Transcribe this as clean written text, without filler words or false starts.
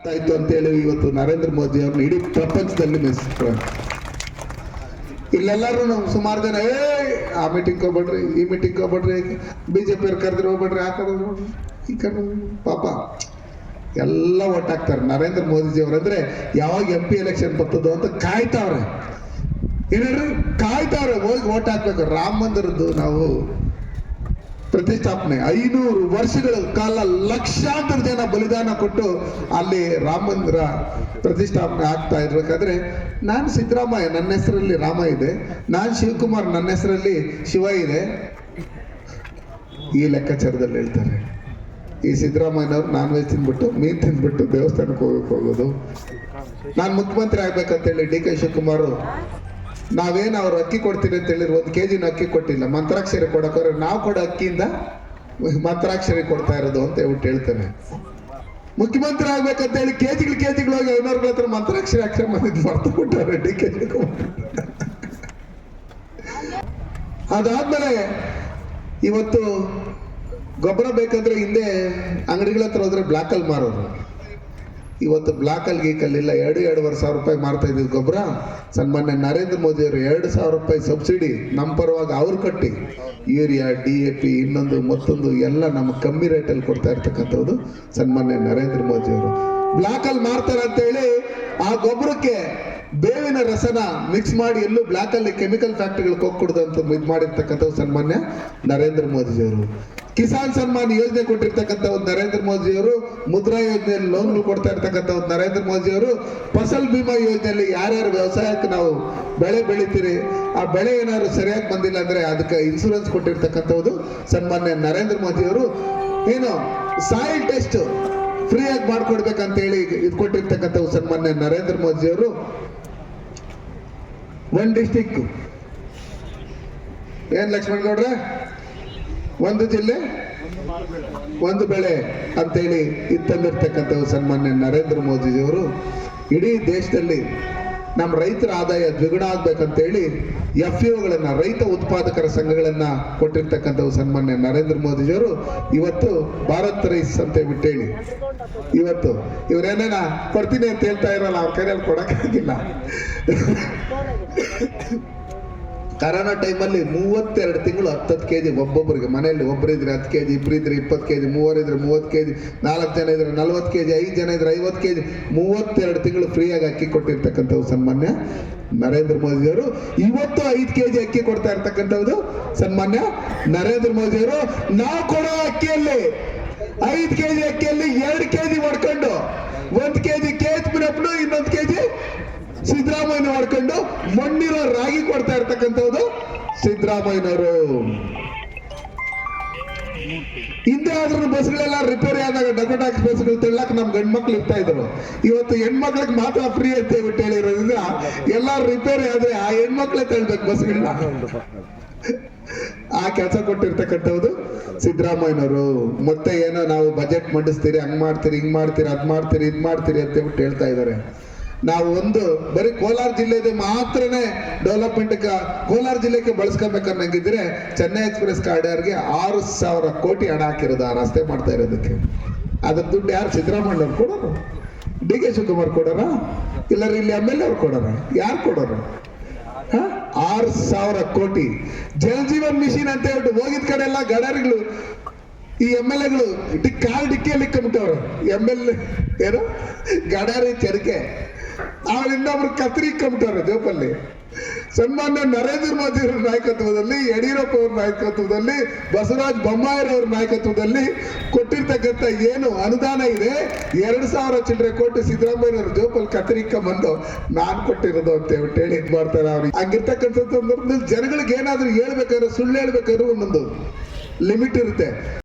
ಆಯ್ತು ಅಂತೇಳಿ ಇವತ್ತು ನರೇಂದ್ರ ಮೋದಿ ಅವ್ರನ್ನ ಇಡೀ ಪ್ರಪಂಚದಲ್ಲಿ ಮೆಚ್ಚಿದ್ರು. ಇಲ್ಲೆಲ್ಲರೂ ನಾವು ಸುಮಾರು ಜನ ಆ ಮೀಟಿಂಗ್ ಹೋಗ್ಬೇಡ್ರಿ, ಈ ಮೀಟಿಂಗ್ ಹೋಗ್ಬೇಡ್ರಿ, ಬಿಜೆಪಿ ಅವ್ರು ಕರೆದ್ರೆ ಹೋಗ್ಬೇಡ್ರಿ, ಆ ಕಡೆ ಈ ಕಡೆ ಪಾಪ ಎಲ್ಲ ಒಟ್ಟಾಗ್ತಾರೆ. ನರೇಂದ್ರ ಮೋದಿಜಿ ಅವರಂದ್ರೆ ಯಾವಾಗ MP ಎಲೆಕ್ಷನ್ ಬರ್ತದೋ ಅಂತ ಕಾಯ್ತಾವ್ರೆ. ಏನೇಳ್ರಿ ಕಾಯ್ತಾವ್ರೆ, ಹೋಗಿ ಓಟ್ ಹಾಕ್ಬೇಕು. ರಾಮ ಮಂದಿರದ್ದು ನಾವು ಪ್ರತಿಷ್ಠಾಪನೆ 500 ವರ್ಷಗಳ ಕಾಲ ಲಕ್ಷಾಂತರ ಜನ ಬಲಿದಾನ ಕೊಟ್ಟು ಅಲ್ಲಿ ರಾಮ ಮಂದಿರ ಪ್ರತಿಷ್ಠಾಪನೆ ಆಗ್ತಾ ಇರ್ಬೇಕಾದ್ರೆ ನಾನು ಸಿದ್ದರಾಮಯ್ಯ, ನನ್ನ ಹೆಸರಲ್ಲಿ ರಾಮ ಇದೆ, ನಾನು ಶಿವಕುಮಾರ್, ನನ್ನ ಹೆಸರಲ್ಲಿ ಶಿವ ಇದೆ, ಈ ಲೆಕ್ಕಾಚಾರದಲ್ಲಿ ಹೇಳ್ತಾರೆ. ಈ ಸಿದ್ದರಾಮಯ್ಯನವ್ರು ನಾನ್ ವೆಜ್ ತಿಂದ್ಬಿಟ್ಟು ಮೀನ್ ತಿಂದ್ಬಿಟ್ಟು ದೇವಸ್ಥಾನಕ್ಕೆ ಹೋಗೋದು. ನಾನು ಮುಖ್ಯಮಂತ್ರಿ ಆಗ್ಬೇಕಂತೇಳಿ DK ಶಿವಕುಮಾರ್ ನಾವೇನು ಅವ್ರು ಅಕ್ಕಿ ಕೊಡ್ತೀರಿ ಅಂತ ಹೇಳಿದ್ರು, 1 kg ಅಕ್ಕಿ ಕೊಟ್ಟಿಲ್ಲ, ಮಂತ್ರಾಕ್ಷರಿ ಕೊಡೋಕೋರೆ ನಾವು ಕೊಡೋ ಅಕ್ಕಿಯಿಂದ ಮಂತ್ರಾಕ್ಷರಿ ಕೊಡ್ತಾ ಇರೋದು ಅಂತ ಹೇಳ್ತೇನೆ. ಮುಖ್ಯಮಂತ್ರಿ ಆಗ್ಬೇಕಂತ ಹೇಳಿ ಕೆಜಿಗಳು ಹೋಗಿ ಐನೋರ್ಗಳ ಹತ್ರ ಮಂತ್ರಾಕ್ಷರಿ ಅಕ್ಷರ ಮಾಡಿದ್ ಮರ್ತು ಬಿಟ್ಟವ್ರೆ DK ಶಿವಕುಮಾರ್. ಅದಾದ್ಮೇಲೆ ಇವತ್ತು ಗೊಬ್ಬರ ಬೇಕಂದ್ರೆ ಹಿಂದೆ ಅಂಗಡಿಗಳ ಹತ್ರ ಹೋದ್ರೆ ಬ್ಲಾಕಲ್ಲಿ ಮಾರೋರು. ಇವತ್ತು ಬ್ಲಾಕಲ್ಲಿ ಗೀಕಲ್ಲಿಲ್ಲ, 2-2.5 ಸಾವಿರ ರೂಪಾಯಿ ಮಾರ್ತಾ ಇದ್ದಿದ್ದು ಗೊಬ್ಬರ ಸನ್ಮಾನ್ಯ ನರೇಂದ್ರ ಮೋದಿ ಅವರು 2,000 ರೂಪಾಯಿ ಸಬ್ಸಿಡಿ ನಮ್ಮ ಪರವಾಗಿ ಅವ್ರು ಕಟ್ಟಿ ಯೂರಿಯಾ, DAP ಇನ್ನೊಂದು ಮತ್ತೊಂದು ಎಲ್ಲ ನಮ್ಮ ಕಮ್ಮಿ ರೇಟಲ್ಲಿ ಕೊಡ್ತಾ ಇರ್ತಕ್ಕಂಥದ್ದು ಸನ್ಮಾನ್ಯ ನರೇಂದ್ರ ಮೋದಿ ಅವರು. ಬ್ಲಾಕಲ್ಲಿ ಮಾರ್ತಾರೆ ಅಂತ ಹೇಳಿ ಆ ಗೊಬ್ಬರಕ್ಕೆ ಬೇವಿನ ರಸನ ಮಿಕ್ಸ್ ಮಾಡಿ ಎಲ್ಲೂ ಬ್ಲಾಕಲ್ಲಿ ಕೆಮಿಕಲ್ ಫ್ಯಾಕ್ಟ್ರಿಗಳಿಗೆ ಹೋಗ್ಕೊಡ್ದು ಅಂತ ಇದು ಮಾಡಿರ್ತಕ್ಕಂಥದ್ದು ಸನ್ಮಾನ್ಯ ನರೇಂದ್ರ ಮೋದಿಜಿಯವರು. ಕಿಸಾನ್ ಸನ್ಮಾನ್ ಯೋಜನೆ ಕೊಟ್ಟಿರ್ತಕ್ಕಂಥವ್ರು ನರೇಂದ್ರ ಮೋದಿಯವರು, ಮುದ್ರಾ ಯೋಜನೆಯಲ್ಲಿ ಲೋನ್ಗಳು ಕೊಡ್ತಾ ಇರ್ತಕ್ಕಂಥವ್ರು ನರೇಂದ್ರ ಮೋದಿಯವರು, ಫಸಲ್ ಬಿಮಾ ಯೋಜನೆಯಲ್ಲಿ ಯಾರ್ಯಾರು ವ್ಯವಸಾಯಕ್ಕೆ ನಾವು ಬೆಳೆ ಬೆಳಿತೀರಿ ಆ ಬೆಳೆ ಏನಾದ್ರು ಸರಿಯಾಗಿ ಬಂದಿಲ್ಲ ಅಂದ್ರೆ ಅದಕ್ಕೆ ಇನ್ಸೂರೆನ್ಸ್ ಕೊಟ್ಟಿರ್ತಕ್ಕಂಥದ್ದು ಸನ್ಮಾನ್ಯ ನರೇಂದ್ರ ಮೋದಿಯವರು. ಏನು ಸಾಯಿಲ್ ಟೆಸ್ಟ್ ಫ್ರೀಯಾಗಿ ಮಾಡ್ಕೊಡ್ಬೇಕಂತ ಹೇಳಿ ಇದು ಕೊಟ್ಟಿರ್ತಕ್ಕಂಥವು ಸನ್ಮಾನ್ಯ ನರೇಂದ್ರ ಮೋದಿಯವರು. 1 ಡಿಸ್ಟಿಕ್ ಏನ್ ಲಕ್ಷ್ಮಣ್ ಗೌಡ್ರೆ, 1 ಜಿಲ್ಲೆ 1 ಬೆಳೆ ಅಂತೇಳಿ ಇತ್ತಂದಿರ್ತಕ್ಕಂಥವು ಸನ್ಮಾನ್ಯ ನರೇಂದ್ರ ಮೋದಿಜಿಯವರು. ಇಡೀ ದೇಶದಲ್ಲಿ ನಮ್ಮ ರೈತರ ಆದಾಯ ದ್ವಿಗುಣ ಆಗ್ಬೇಕಂತೇಳಿ FAOಗಳನ್ನ, ರೈತ ಉತ್ಪಾದಕರ ಸಂಘಗಳನ್ನ ಕೊಟ್ಟಿರ್ತಕ್ಕಂಥವು ಸನ್ಮಾನ್ಯ ನರೇಂದ್ರ ಮೋದಿಜಿಯವರು. ಇವತ್ತು ಭಾರತ್ ರೈಸ್ ಅಂತ ಬಿಟ್ಟೇಳಿ ಇವತ್ತು ಇವ್ರೇನೇನ ಕೊಡ್ತೀನಿ ಅಂತ ಹೇಳ್ತಾ ಇರಲ್ಲ, ಅವ್ರ ಕೈಯಲ್ಲಿ ಕೊಡಕ್ಕಾಗಿಲ್ಲ. ಕರೋನಾ ಟೈಮಲ್ಲಿ 32 ತಿಂಗಳು 10 kg ಒಬ್ಬೊಬ್ಬರಿಗೆ, ಮನೆಯಲ್ಲಿ ಒಬ್ಬರಿದ್ರೆ 10 kg, ಇಬ್ಬರಿದ್ರೆ 20 kg, 3 ಇದ್ರೆ 30 kg, 4 ಜನ ಇದ್ರೆ 40 kg, 5 ಜನ ಇದ್ರೆ 50 kg, 32 ತಿಂಗಳು ಫ್ರೀಯಾಗಿ ಅಕ್ಕಿ ಕೊಟ್ಟಿರ್ತಕ್ಕಂಥವು ಸನ್ಮಾನ್ಯ ನರೇಂದ್ರ ಮೋದಿಯವರು. ಇವತ್ತು 5 kg ಅಕ್ಕಿ ಕೊಡ್ತಾ ಇರ್ತಕ್ಕಂಥದ್ದು ಸನ್ಮಾನ್ಯ ನರೇಂದ್ರ ಮೋದಿಯವರು. ನಾವು ಕೊಡೋ ಅಕ್ಕಿಯಲ್ಲಿ 5 kg ಅಕ್ಕಿಯಲ್ಲಿ 2 kg ಮಾಡ್ಕೊಂಡು 1 kg KH-ಬಿನಪ್ಪನು, ಇನ್ನೊಂದು kg ಸಿದ್ದರಾಮಯ್ಯ ಮಾಡ್ಕೊಂಡು ಮಣ್ಣಿರೋ ರಾಗಿ ಕೊಡ್ತಾ ಇರ್ತಕ್ಕಂಥದ್ದು ಸಿದ್ದರಾಮಯ್ಯನವರು. ಹಿಂದೆ ಆದ್ರೂ ಬಸ್ಗಳೆಲ್ಲ ರಿಪೇರಿ ಆದಾಗ ಡಕೋಟಾಕ್ಸ್ ಬಸ್ಗಳು ತೆಳ್ಳಕ್ ನಮ್ ಗಂಡ್ಮಕ್ಳು ಇರ್ತಾ ಇದ್ರು. ಇವತ್ತು ಹೆಣ್ಮಕ್ಳಿಗೆ ಮಾತ್ರ ಫ್ರೀ ಅಂತ ಹೇಳ್ಬಿಟ್ಟು ಹೇಳಿರೋದ್ರಿಂದ ಎಲ್ಲ ರಿಪೇರಿ ಆದ್ರೆ ಆ ಹೆಣ್ಮಕ್ಳೇ ತಳ್ಬೇಕು ಬಸ್ಗಳನ್ನ. ಆ ಕೆಲಸ ಕೊಟ್ಟಿರ್ತಕ್ಕಂಥದ್ದು ಸಿದ್ದರಾಮಯ್ಯನವರು. ಮತ್ತೆ ಏನೋ ನಾವು ಬಜೆಟ್ ಮಂಡಿಸ್ತೀರಿ, ಹಂಗ್ ಮಾಡ್ತೀರಿ, ಹಿಂಗ್ ಮಾಡ್ತೀರಿ, ಅದ್ ಮಾಡ್ತೀರಿ, ಇದ್ ಮಾಡ್ತೀರಿ ಅಂತ ಹೇಳ್ಬಿಟ್ಟು ಹೇಳ್ತಾ ಇದ್ದಾರೆ. ನಾವು ಬರೀ ಕೋಲಾರ ಜಿಲ್ಲೆದು ಮಾತ್ರನೇ ಡೆವಲಪ್ಮೆಂಟ್ ಕೋಲಾರ ಜಿಲ್ಲೆಗೆ ಬಳಸ್ಕೊಬೇಕನ್ನಂಗಿದ್ರೆ ಚೆನ್ನೈ ಎಕ್ಸ್ಪ್ರೆಸ್ ಕಾರಿಡಾರ್ಗೆ 6,000 ಕೋಟಿ ಹಣ ಹಾಕಿರೋದು ಆ ರಸ್ತೆ ಮಾಡ್ತಾ ಇರೋದಕ್ಕೆ. ಅದ್ರ ದುಡ್ಡು ಯಾರು ಸಿದ್ದರಾಮಯ್ಯ ಅವ್ರು ಕೊಡೋರು, DK ಶಿವಕುಮಾರ್ ಕೊಡೋರ, ಇಲ್ಲ ಇಲ್ಲಿ MLA ಅವ್ರು ಕೊಡೋರ, ಯಾರು ಕೊಡೋರು? 6,000 ಕೋಟಿ. ಜಲಜೀವನ್ ಮಿಷನ್ ಅಂತ ಹೇಳ್ಬಿಟ್ಟು ಹೋಗಿದ ಕಡೆ ಎಲ್ಲ ಗಡಾರಿಗಳು ಈ MLAಗಳು ಕಾರ್ ಡಿಕ್ಕಿಯಲ್ಲಿ ಇಕ್ಕಬಿಟ್ಟವ್ರು. MLA ಏನು ಗಡಾರಿ ಚರಕೆ, ಅವ್ರು ಇನ್ನೊಬ್ರು ಕತ್ರಿ ಇಕ್ಕಬಿಟ್ಟವ್ರೆ ಜೋಪಲ್ಲಿ. ಸನ್ಮಾನ್ಯ ನರೇಂದ್ರ ಮೋದಿ ಅವರ ನಾಯಕತ್ವದಲ್ಲಿ, ಯಡಿಯೂರಪ್ಪ ಅವರ ನಾಯಕತ್ವದಲ್ಲಿ, ಬಸವರಾಜ ಬೊಮ್ಮಾಯಿರವ್ರ ನಾಯಕತ್ವದಲ್ಲಿ ಕೊಟ್ಟಿರ್ತಕ್ಕಂಥ ಏನು ಅನುದಾನ ಇದೆ 2,000 ಚಿಲ್ಲರೆ ಕೋಟಿ ಸಿದ್ದರಾಮಯ್ಯನವ್ರ ಜೋಪಲ್ಲಿ ಕತ್ತರಿಕೊಂಬಂದು ನಾನ್ ಕೊಟ್ಟಿರೋದು ಅಂತ ಹೇಳಿ ಇದು ಮಾಡ್ತಾರೆ. ಅವ್ರಿಗೆ ಹಂಗಿರ್ತಕ್ಕಂಥ ಸಂದರ್ಭದಲ್ಲಿ ಜನಗಳಿಗೆ ಏನಾದ್ರೂ ಹೇಳ್ಬೇಕಾದ್ರೆ, ಸುಳ್ಳು ಹೇಳ್ಬೇಕಾದ್ರೂ ಒಂದೊಂದು ಲಿಮಿಟ್ ಇರುತ್ತೆ.